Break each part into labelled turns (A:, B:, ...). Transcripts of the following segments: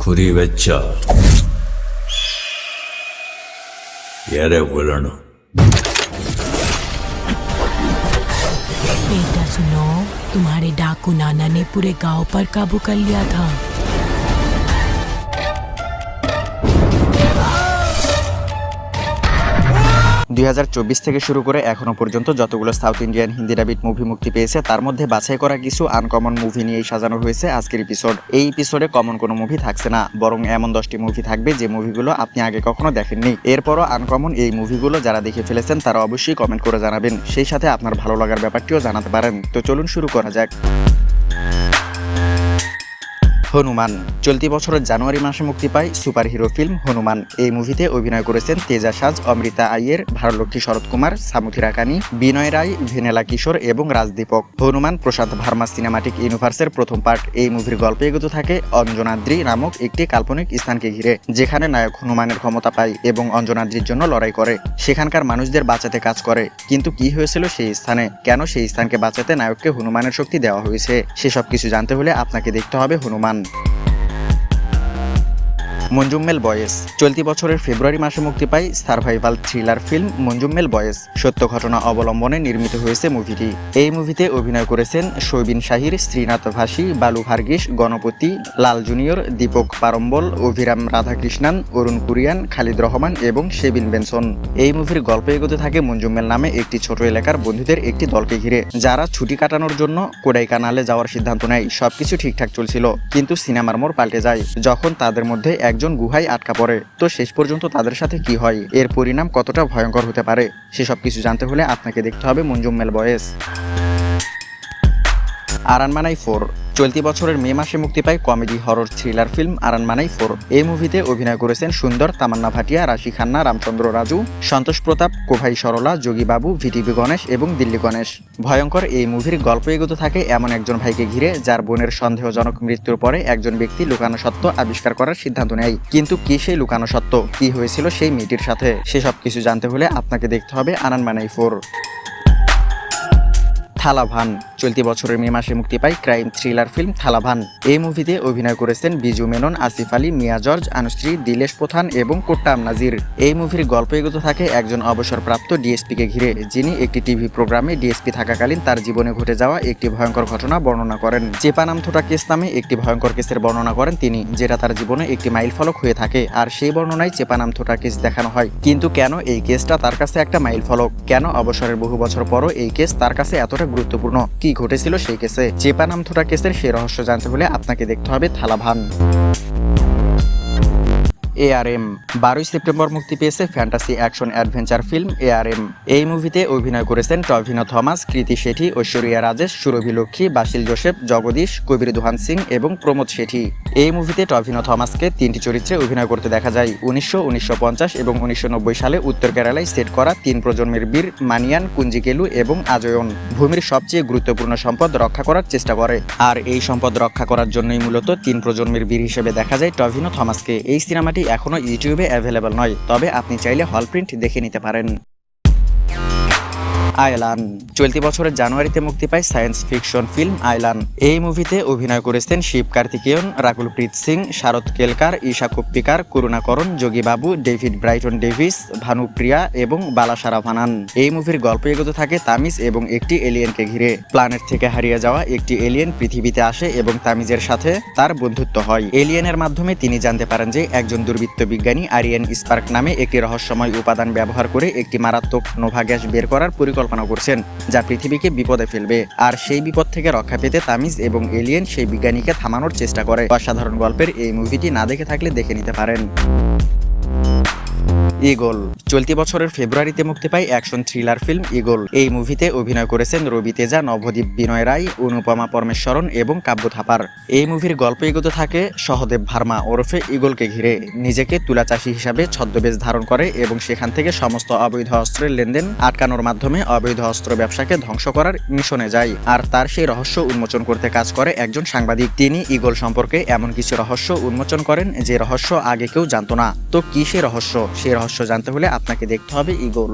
A: ಕುರಿ ವೆಚ್ಚ यारे बोलना
B: बेटा सुनो, तुम्हारे डाकू नाना ने पूरे गांव पर काबू कर लिया था।
C: 2024 থেকে শুরু করে এখনো পর্যন্ত যতগুলো সাউথ ইন্ডিয়ান হিন্দি ডাবিড মুভি মুক্তি পেয়েছে তার মধ্যে বাছাই করা কিছু আনকমন মুভি নিয়েই সাজানো হয়েছে আজকের এপিসোড। এই এপিসোডে কমন কোনো মুভি থাকছে না, বরং এমন 10টি মুভি থাকবে যে মুভিগুলো আপনি আগে কখনো দেখেননি। এরপরও আনকমন এই মুভিগুলো যারা দেখে ফেলেছেন তারা অবশ্যই কমেন্ট করে জানাবেন, সেই সাথে আপনার ভালো লাগার ব্যাপারটিও জানাতে পারেন। তো চলুন শুরু করা যাক। হনুমান চলতি বছরের জানুয়ারি মাসে মুক্তি পায় সুপার হিরো ফিল্ম হনুমান। এই মুভিতে অভিনয় করেছেন তেজা সাজ, অমৃতা আইয়ের, ভারলক্ষ্মী শরৎ কুমার, সামুথিরা কানি, বিনয় রায়, ভেনেলা কিশোর এবং রাজদীপক। হনুমান প্রশান্ত ভার্মা সিনেমাটিক ইউনিভার্সের প্রথম পার্ট। এই মুভির গল্পে এগোতে থাকে অঞ্জনাদ্রি নামক একটি কাল্পনিক স্থানকে ঘিরে, যেখানে নায়ক হনুমানের ক্ষমতা পায় এবং অঞ্জনাদ্রির জন্য লড়াই করে, সেখানকার মানুষদের বাঁচাতে কাজ করে। কিন্তু কি হয়েছিল সেই স্থানে, কেন সেই স্থানকে বাঁচাতে নায়ককে হনুমানের শক্তি দেওয়া হয়েছে, সেসব কিছু জানতে হলে আপনাকে দেখতে হবে হনুমান। মঞ্জুম্মেল বয়েস চলতি বছরের ফেব্রুয়ারি মাসে মুক্তি পায় সার্ভাইভাল থ্রিলার ফিল্ম মঞ্জুম্মেল বয়েস। সত্য ঘটনা অবলম্বনে নির্মিত হয়েছে মুভিটি। এই মুভিতে অভিনয় করেছেন শৈবিন শাহির, শ্রীনাথ ভাসী, বালু ভার্গিস, গণপতি, লাল জুনিয়র, দীপক পারম্বল, অভিরাম রাধাকৃষ্ণান, অরুণ কুরিয়ান, খালিদ রহমান এবং শেবিন বেনসন। এই মুভির গল্প এগোতে থাকে মঞ্জুম্মেল নামে একটি ছোট এলাকার বন্ধুদের একটি দলকে ঘিরে, যারা ছুটি কাটানোর জন্য কোডাইকানালে যাওয়ার সিদ্ধান্ত নেয়। সবকিছু ঠিকঠাক চলছিল, কিন্তু সিনেমার মোড় পাল্টে যায় যখন তাদের মধ্যে একজন গুহায় আটকা পড়ে। তো শেষ পর্যন্ত তাদের সাথে কি হয়, এর পরিণাম কতটা ভয়ঙ্কর হতে পারে, সেসব কিছু জানতে হলে আপনাকে দেখতে হবে মঞ্জুম্মেল বয়েস। আরানমানাই 4 চলতি বছরের মে মাসে মুক্তি পায় কমেডি হরর থ্রিলার ফিল্ম আরানমানাই 4। এই মুভিতে অভিনয় করেছেন সুন্দর, তামান্না ভাটিয়া, রাশি খান্না, রামচন্দ্র রাজু, সন্তোষ প্রতাপ, কোভাই সরলা, যোগী বাবু, ভিটিভি গণেশ এবং দিল্লি গণেশ। ভয়ঙ্কর এই মুভির গল্প এগোতে থাকে এমন একজন ভাইকে ঘিরে, যার বোনের সন্দেহজনক মৃত্যুর পরে একজন ব্যক্তি লুকানো সত্য আবিষ্কার করার সিদ্ধান্ত নেয়। কিন্তু কি সেই লুকানো সত্য, কি হয়েছিল সেই মেয়েটির সাথে, সেসব কিছু জানতে হলে আপনাকে দেখতে হবে আরানমানাই 4। থালাভান চলতি বছরের মে মাসে মুক্তি পায় ক্রাইম থ্রিলার ফিল্ম থালাভান। এই মুভিতে অভিনয় করেছেন বিজু মেনন, আসিফ আলী, মিয়া জর্জ, আনুশ্রী, দিলেশ প্রধান এবং কোট্টাম নাজির। এই মুভির গল্প এগোতে থাকে একজন অবসরপ্রাপ্ত ডিএসপিকে ঘিরে, যিনি একটি টিভি প্রোগ্রামে ডিএসপি থাকাকালীন তার জীবনে ঘটে যাওয়া একটি ভয়ঙ্কর ঘটনা বর্ণনা করেন। চেপানামথোটা কেস নামে একটি ভয়ঙ্কর কেসের বর্ণনা করেন তিনি, যেটা তার জীবনে একটি মাইলফলক হয়ে থাকে। আর সেই বর্ণনায় চেপানামথোটা কেস দেখানো হয়। কিন্তু কেন এই কেসটা তার কাছে একটা মাইলফলক, কেন অবসরের বহু বছর পরও এই কেস তার কাছে এতটা গুরুত্বপূর্ণ, কি ঘটেছিল সেই কেসে, চেপানামথোটা কেসের সেই রহস্য জানতে হলে আপনাকে দেখতে হবে থালাভান। ARM 12 সেপ্টেম্বর মুক্তি পেয়েছে fantasy action adventure film ARM। এই মুভিতে অভিনয় করেছেন টভিনো থমাস, কৃতি শেঠি, ঐশ্বরিয়া রাজেশ, সুরভি লক্ষ্মী, বাসিল জোসেফ, জগদীশ, কবির দুহান সিং এবং প্রমোদ শেঠি। এই মুভিতে টভিনো থমাসকে 3টি চরিত্রে অভিনয় করতে দেখা যায়। 1950 এবং 1990 সালে উত্তর কেরালায় সেট করা 3 প্রজন্মের বীর মানিয়ান, কুঞ্জিকেলু এবং আজয়ন ভূমির সবচেয়ে গুরুত্বপূর্ণ সম্পদ রক্ষা করার চেষ্টা করে। আর এই সম্পদ রক্ষা করার জন্যই মূলত 3 প্রজন্মের বীর হিসেবে দেখা যায় টভিনো থমাসকে। এই সিনেমাটি এখনো ইউটিউবে অ্যাভেলেবল নয়, তবে আপনি চাইলে হল প্রিন্ট দেখে নিতে পারেন। আয়লান চলতি বছরের জানুয়ারিতে মুক্তি পায় সায়েন্স ফিকশন ফিল্ম আয়লান। এই মুভিতে অভিনয় করেছেন শিব কার্তিকেয়ন, রাকুলপ্রীত সিং, শারদ কেলকার, ঈশা কুপ্পিকার, করুণাকরণ, যোগী বাবু, ডেভিড ব্রাইটন ডেভিস, ভানুপ্রিয়া এবং বালাসারা ভানান। এই মুভির গল্প এগোতে থাকে তামিজ এবং একটি এলিয়েনকে ঘিরে। প্ল্যানেট থেকে হারিয়ে যাওয়া একটি এলিয়েন পৃথিবীতে আসে এবং তামিজের সাথে তার বন্ধুত্ব হয়। এলিয়েনের মাধ্যমে তিনি জানতে পারেন যে একজন দুর্বৃত্ত বিজ্ঞানী আরিয়েন স্পার্ক নামে একটি রহস্যময় উপাদান ব্যবহার করে একটি মারাত্মক নোভা গ্যাস বের করার পরিকল্পনা করছেন, যা পৃথিবীকে বিপদে ফেলবে। আর সেই বিপদ থেকে রক্ষা পেতে তামিজ এবং এলিয়েন সেই বিজ্ঞানীকে থামানোর চেষ্টা করে। অসাধারণ গল্পের এই মুভিটি না দেখে থাকলে দেখে নিতে পারেন। ইগল চলতি বছরের ফেব্রুয়ারিতে মুক্তি পায় অ্যাকশন থ্রিলার ফিল্ম ইগল। এই মুভিতে অভিনয় করেছেন রবি তেজা, নবদ্বীপ বিনয় রায়, অনুপমা পরমেশ্বরন এবং কাব্য থাপার। এই মুভির গল্প এগোতে থাকে সহদেব ভার্মা ওরফে ইগলকে ঘিরে। নিজেকে তুলা চাষী হিসাবে ছদ্মবেশ ধারণ করে এবং সেখান থেকে সমস্ত অবৈধ অস্ত্রের লেনদেন আটকানোর মাধ্যমে অবৈধ অস্ত্র ব্যবসাকে ধ্বংস করার মিশনে যায়। আর তার সেই রহস্য উন্মোচন করতে কাজ করে একজন সাংবাদিক। তিনি ইগল সম্পর্কে এমন কিছু রহস্য উন্মোচন করেন যে রহস্য আগে কেউ জানতো না। তো কি সেই রহস্য, সেই রহস্য জানতে হলে আপনাকে দেখতে হবে ইগল।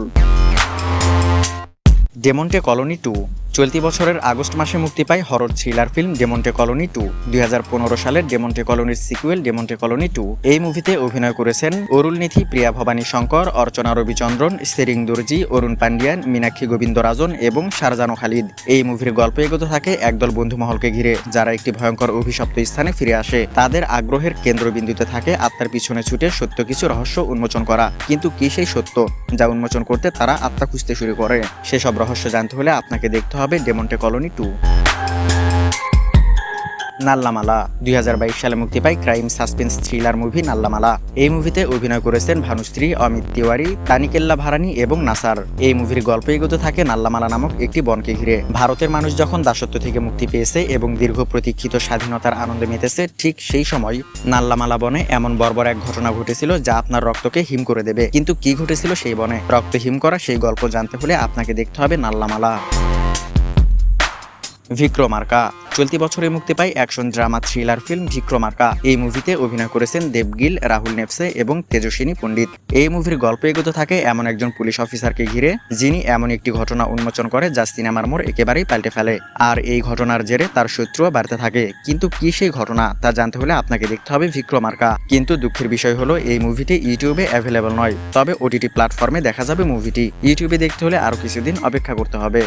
C: ডেমন্টে কলোনি 2। চলতি বছরের আগস্ট মাসে মুক্তি পায় হরর থ্রিলার ফিল্ম ডেমন্টে কলোনি 2। 2015 সালের ডেমন্টে কলোনির সিকুয়েল ডেমন্টে কলোনি 2। এই মুভিতে অভিনয় করেছেন অরুল নিথি, প্রিয়া ভবানী শঙ্কর, অর্চনা রবিচন্দ্রন, সেরিং দুর্জি, অরুণ পান্ডিয়ান, মীনাক্ষী গোবিন্দরাজন এবং শারজানো খালিদ। এই মুভির গল্প এগোতে থাকে একদল বন্ধুমহলকে ঘিরে, যারা একটি ভয়ঙ্কর অভিশপ্ত স্থানে ফিরে আসে। তাদের আগ্রহের কেন্দ্রবিন্দুতে থাকে আত্মার পিছনে ছুটে সত্য কিছু রহস্য উন্মোচন করা। কিন্তু কি সেই সত্য যা উন্মোচন করতে তারা আত্মা খুঁজতে শুরু করে? সেসব রহস্য জানতে হলে আপনাকে দেখতে হবে ডেমন্টে কলোনি 2। নাল্লামালা। 2022 সালে মুক্তি পায় ক্রাইম সাসপেন্স থ্রিলার মুভি নাল্লামালা। এই মুভিতে অভিনয় করেছেন ভানুশ্রী, অমিত তিওয়ারি, তানিকেল্লা ভারানি এবং নাসার। এই মুভির গল্প এগোতে থাকে নাল্লামালা নামক একটি বনকে ঘিরে। ভারতের মানুষ যখন দাসত্ব থেকে মুক্তি পেয়েছে এবং দীর্ঘ প্রতীক্ষিত স্বাধীনতার আনন্দে মেতেছে, ঠিক সেই সময় নাল্লামালা বনে এমন বর্বর এক ঘটনা ঘটেছিল যা আপনার রক্তকে হিম করে দেবে। কিন্তু কি ঘটেছিল সেই বনে? রক্ত হিম করা সেই গল্প জানতে হলে আপনাকে দেখতে হবে নাল্লামালা। ভিক্রমার্কা। চলতি বছরে মুক্তি পায় অ্যাকশন ড্রামা থ্রিলার ফিল্ম ভিক্রমার্কা। এই মুভিতে অভিনয় করেছেন দেবগিল, রাহুল নেপসে এবং তেজস্বিনী পণ্ডিত। এই মুভির গল্প এগোতে থাকে এমন একজন পুলিশ অফিসারকে ঘিরে, যিনি এমন একটি ঘটনা উন্মোচন করে যা সিনেমার মোড় একেবারেই পাল্টে ফেলে। আর এই ঘটনার জেরে তার শত্রুও বাড়তে থাকে। কিন্তু কি সেই ঘটনা তা জানতে হলে আপনাকে দেখতে হবে ভিক্রমার্কা। কিন্তু দুঃখের বিষয় হলো এই মুভিটি ইউটিউবে অ্যাভেলেবল নয়, তবে ওটিটি প্ল্যাটফর্মে দেখা যাবে মুভিটি। ইউটিউবে দেখতে হলে আরও কিছুদিন অপেক্ষা করতে হবে।